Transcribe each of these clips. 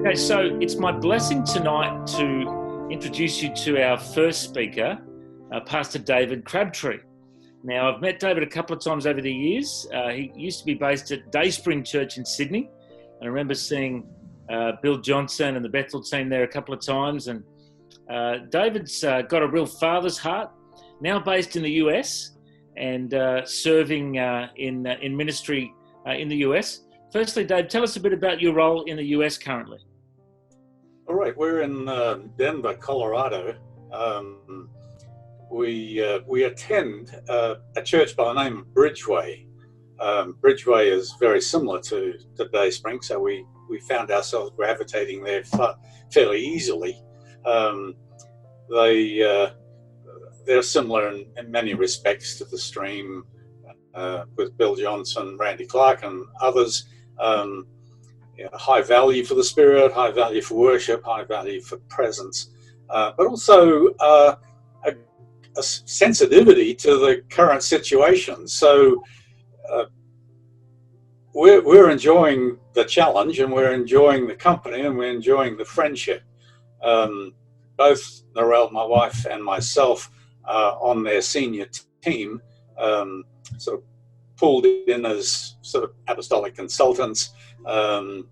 Okay, so it's my blessing tonight to introduce you to our first speaker, Pastor David Crabtree. Now, I've met David a couple of times over the years. He used to be based at DaySpring Church in Sydney. And I remember seeing Bill Johnson and the Bethel team there a couple of times. And David's got a real father's heart, now based in the US and serving in ministry in the US. Firstly, Dave, tell us a bit about your role in the US currently. All right, we're in Denver, Colorado. We attend a church by the name of Bridgeway. Bridgeway is very similar to DaySpring, so we found ourselves gravitating there fairly easily. They're similar in many respects to the Stream with Bill Johnson, Randy Clark, and others. High value for the Spirit, high value for worship, high value for presence, but also a sensitivity to the current situation. So we're enjoying the challenge, and we're enjoying the company, and we're enjoying the friendship. Both Narelle, my wife, and myself on their senior team, sort of pulled in as sort of apostolic consultants, and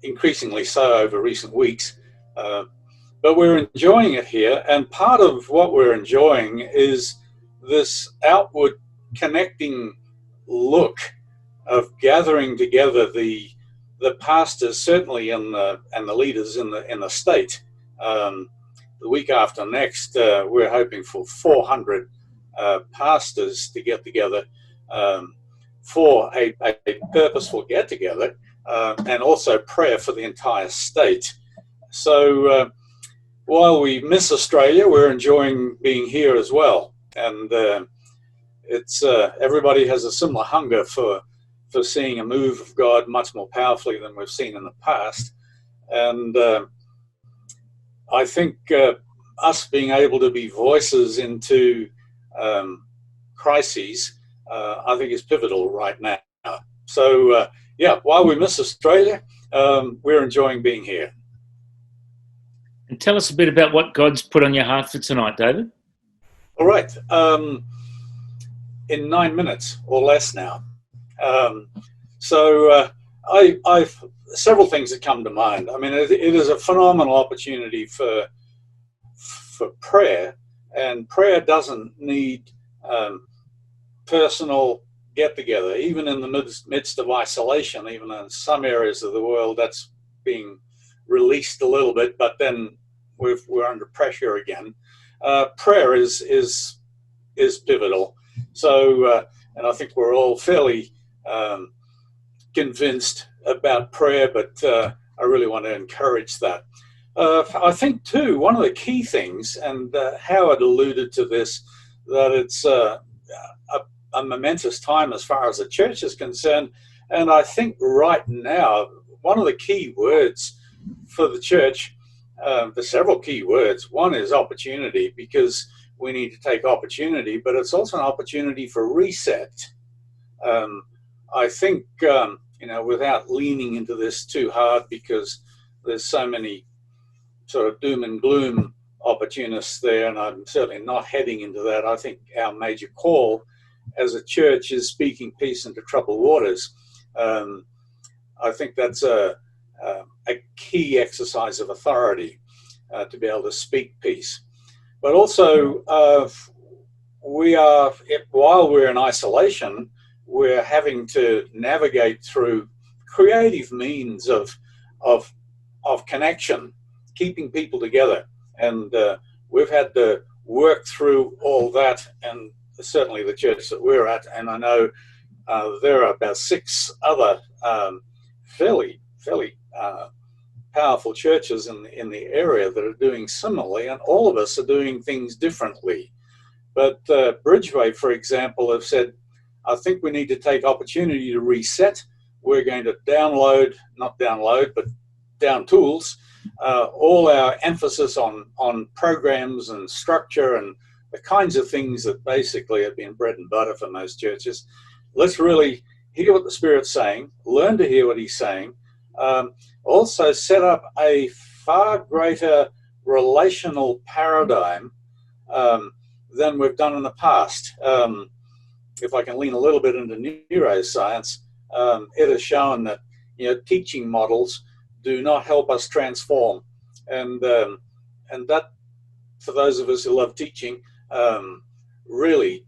increasingly so over recent weeks. But we're enjoying it here, and part of what we're enjoying is this outward connecting look of gathering together the pastors, certainly and the leaders in the state. The week after next, we're hoping for 400 pastors to get together for a purposeful get-together, and also prayer for the entire state. So while we miss Australia, we're enjoying being here as well. And it's everybody has a similar hunger for seeing a move of God much more powerfully than we've seen in the past. And I think us being able to be voices into crises, I think is pivotal right now. So while we miss Australia, we're enjoying being here. And tell us a bit about what God's put on your heart for tonight, David. All right. In 9 minutes or less now. I've several things that come to mind. I mean, it is a phenomenal opportunity for prayer, and prayer doesn't need personal get-together. Even in the midst of isolation, even in some areas of the world, that's being released a little bit, but then we're under pressure again. Prayer is pivotal. So, and I think we're all fairly convinced about prayer, but I really want to encourage that. I think too, one of the key things, and Howard alluded to this, that it's a momentous time as far as the church is concerned. And I think right now, one of the key words for the church, there's several key words. One is opportunity, because we need to take opportunity, but it's also an opportunity for reset. I think, without leaning into this too hard, because there's so many sort of doom and gloom opportunists there, and I'm certainly not heading into that. I think our major call as a church is speaking peace into troubled waters. I think that's a key exercise of authority, to be able to speak peace. But also, while we're in isolation, we're having to navigate through creative means of connection, keeping people together. And we've had to work through all that, and certainly the church that we're at, and I know there are about 6 other fairly powerful churches in the area that are doing similarly, and all of us are doing things differently. But Bridgeway, for example, have said, I think we need to take opportunity to reset. we're going to down tools, all our emphasis on programs and structure and the kinds of things that basically have been bread and butter for most churches. Let's really hear what the Spirit's saying, learn to hear what He's saying, also set up a far greater relational paradigm than we've done in the past. If I can lean a little bit into neuroscience, it has shown that teaching models do not help us transform, and that, for those of us who love teaching, really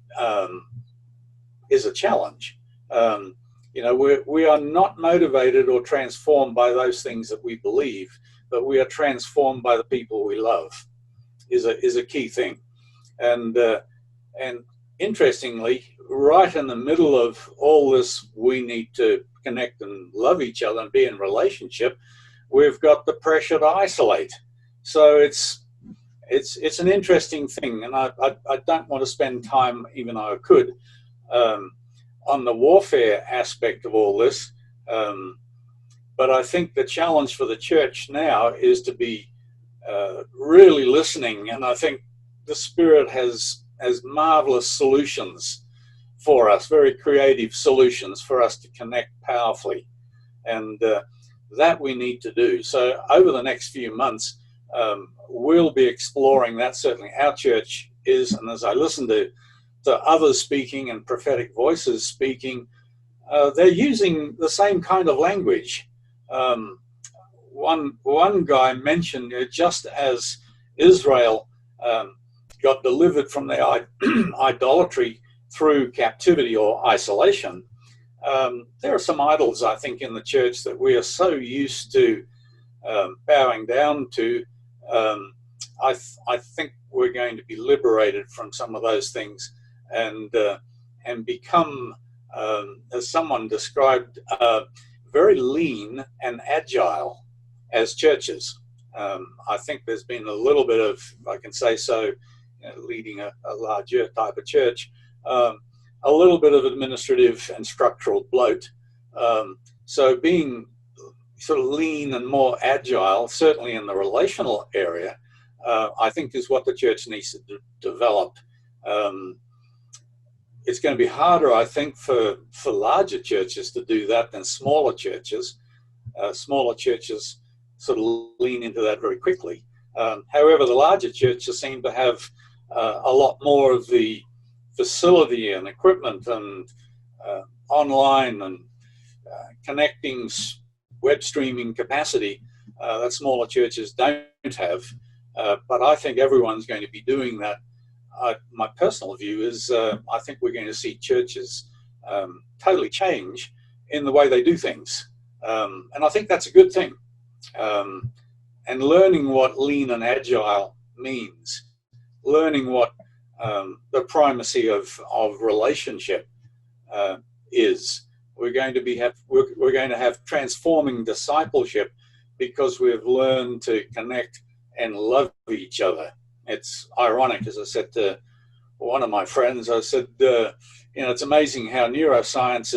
is a challenge. We are not motivated or transformed by those things that we believe, but we are transformed by the people we love. Is a key thing, and interestingly, right in the middle of all this, we need to connect and love each other and be in relationship. We've got the pressure to isolate. So it's an interesting thing, and I don't want to spend time, even though I could, on the warfare aspect of all this. But I think the challenge for the church now is to be really listening, and I think the Spirit has marvelous solutions for us, very creative solutions for us to connect powerfully, and that we need to do. So over the next few months, we'll be exploring that. Certainly our church is, and as I listen to others speaking and prophetic voices speaking, they're using the same kind of language. One guy mentioned, just as Israel got delivered from their idolatry through captivity or isolation, there are some idols, I think, in the church that we are so used to bowing down to. I think we're going to be liberated from some of those things and become, as someone described, very lean and agile as churches. I think there's been a little bit of, if I can say so, leading a larger type of church, a little bit of administrative and structural bloat. So being sort of lean and more agile, certainly in the relational area, I think is what the church needs to develop. It's going to be harder, I think, for larger churches to do that than smaller churches. Smaller churches sort of lean into that very quickly. However, the larger churches seem to have a lot more of the facility and equipment and online and connecting web streaming capacity that smaller churches don't have. But I think everyone's going to be doing that. My personal view is I think we're going to see churches totally change in the way they do things. And I think that's a good thing. And learning what lean and agile means, learning what the primacy of relationship is. We're going to have transforming discipleship because we've learned to connect and love each other. It's ironic, as I said to one of my friends, I said, it's amazing how neuroscience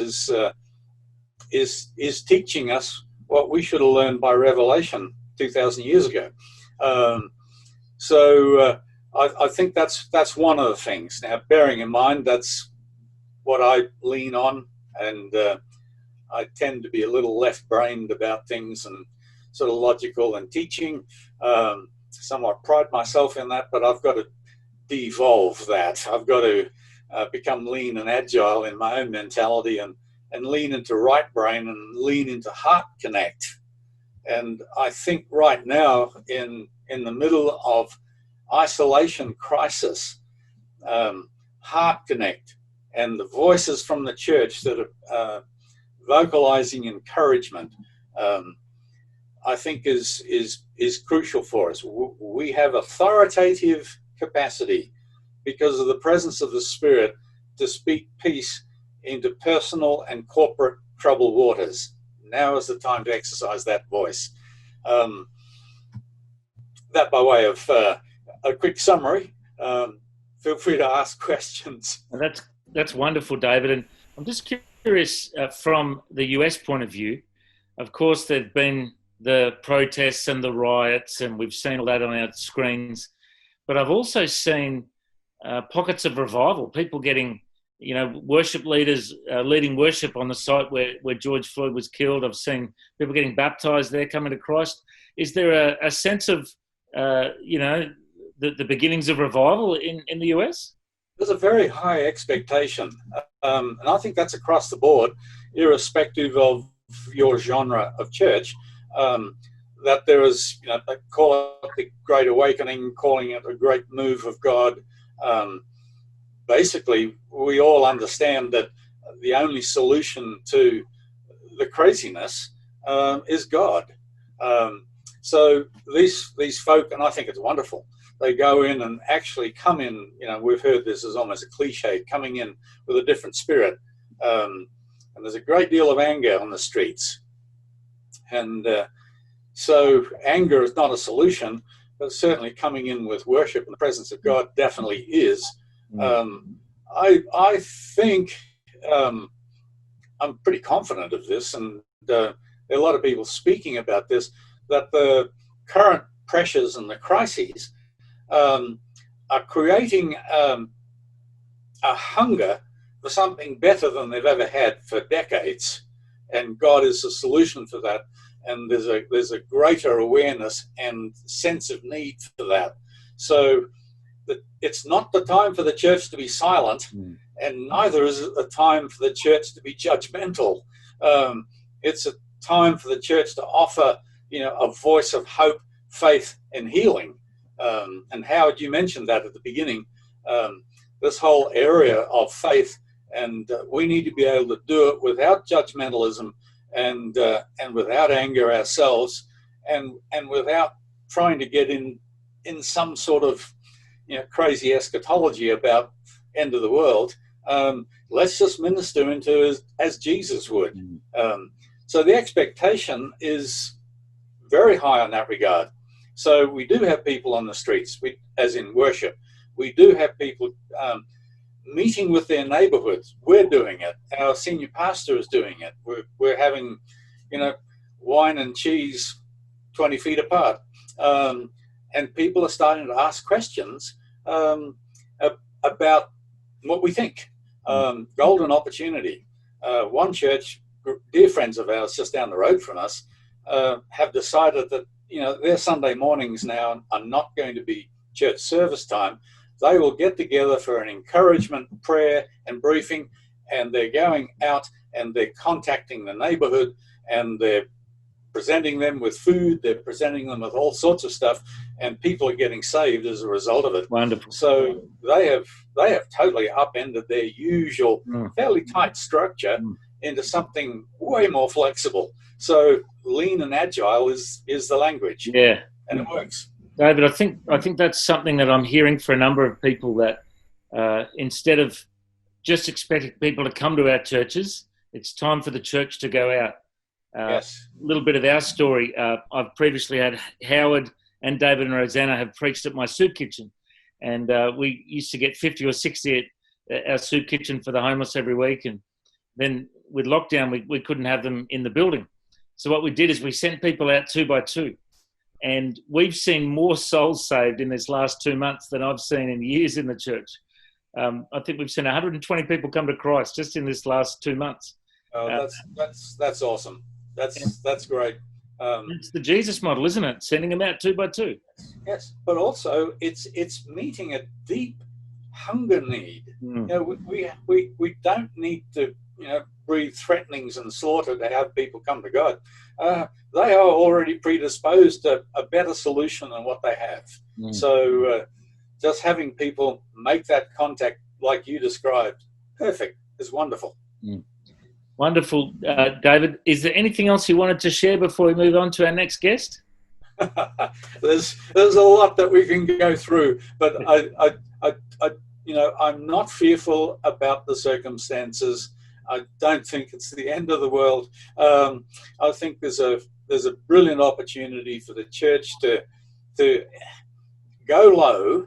is teaching us what we should have learned by revelation 2,000 years ago. So I think that's one of the things. Now, bearing in mind that's what I lean on, and I tend to be a little left-brained about things and sort of logical and teaching. Somewhat pride myself in that, but I've got to devolve that. I've got to become lean and agile in my own mentality and lean into right brain and lean into heart connect. And I think right now, in the middle of isolation crisis, heart connect and the voices from the church that are vocalizing encouragement, I think is crucial for us. We have authoritative capacity because of the presence of the Spirit to speak peace into personal and corporate troubled waters. Now is the time to exercise that voice. That by way of a quick summary. Feel free to ask questions. That's wonderful, David. And I'm just curious from the US point of view. Of course, there've been the protests and the riots, and we've seen all that on our screens. But I've also seen pockets of revival, people getting, worship leaders leading worship on the site where George Floyd was killed. I've seen people getting baptized there, coming to Christ. Is there a sense of, the beginnings of revival in the US? There's a very high expectation, and I think that's across the board, irrespective of your genre of church, that there is, they call it the Great Awakening, calling it a great move of God. Basically, we all understand that the only solution to the craziness is God. So these folk, and I think it's wonderful, they go in and actually come in, we've heard this as almost a cliche, coming in with a different spirit. And there's a great deal of anger on the streets. And so anger is not a solution, but certainly coming in with worship and the presence of God definitely is. I think I'm pretty confident of this, and there are a lot of people speaking about this, that the current pressures and the crises are creating a hunger for something better than they've ever had for decades, and God is the solution for that. And there's a greater awareness and sense of need for that. So it's not the time for the church to be silent, and neither is it the time for the church to be judgmental. It's a time for the church to offer, a voice of hope, faith, and healing. And Howard, you mentioned that at the beginning. This whole area of faith, and we need to be able to do it without judgmentalism, and without anger ourselves, and without trying to get in some sort of crazy eschatology about end of the world. Let's just minister into as Jesus would. So the expectation is very high on that regard. So we do have people on the streets, as in worship. We do have people meeting with their neighborhoods. We're doing it. Our senior pastor is doing it. We're having, wine and cheese 20 feet apart. And people are starting to ask questions about what we think. Golden opportunity. One church, dear friends of ours just down the road from us, have decided that, their Sunday mornings now are not going to be church service time. They will get together for an encouragement, prayer, and briefing, and they're going out and they're contacting the neighborhood, and they're presenting them with food, they're presenting them with all sorts of stuff, and people are getting saved as a result of it. Wonderful. So they have totally upended their usual fairly tight structure into something way more flexible. So lean and agile is the language. Yeah. And it works. David, I think that's something that I'm hearing for a number of people, that instead of just expecting people to come to our churches, it's time for the church to go out. Yes. A little bit of our story. I've previously had Howard and David and Rosanna have preached at my soup kitchen, and we used to get 50 or 60 at our soup kitchen for the homeless every week, and then with lockdown we couldn't have them in the building. So what we did is we sent people out 2 by 2. And we've seen more souls saved in this last 2 months than I've seen in years in the church. I think we've seen 120 people come to Christ just in this last 2 months. Oh, that's awesome. That's great. It's the Jesus model, isn't it? Sending them out 2 by 2. Yes, but also it's meeting a deep hunger need. We don't need to breathe threatenings and slaughter to have people come to God. They are already predisposed to a better solution than what they have. So just having people make that contact like you described, perfect, is wonderful. Wonderful. David, is there anything else you wanted to share before we move on to our next guest? There's a lot that we can go through, but I'm not fearful about the circumstances. I don't think it's the end of the world. I think there's a brilliant opportunity for the church to go low.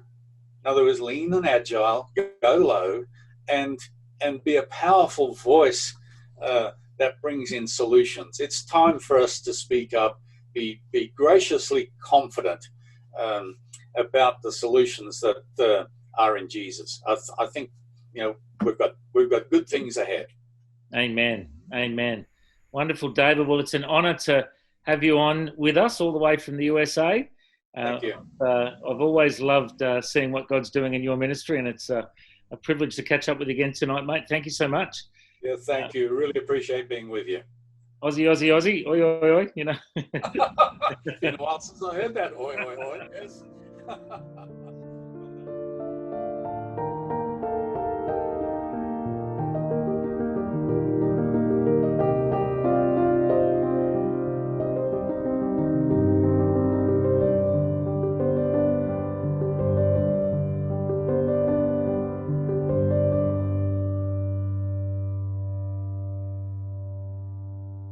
In other words, lean and agile, go low, and be a powerful voice that brings in solutions. It's time for us to speak up, be graciously confident about the solutions that are in Jesus. I think we've got good things ahead. Amen. Amen. Wonderful, David. Well, it's an honour to have you on with us all the way from the USA. Thank you. I've always loved seeing what God's doing in your ministry, and it's a privilege to catch up with you again tonight, mate. Thank you so much. Yeah, thank you. Really appreciate being with you. Aussie, Aussie, Aussie. Oi, oi, oi. It's been a while since I heard that. Oi, oi, oi. Yes.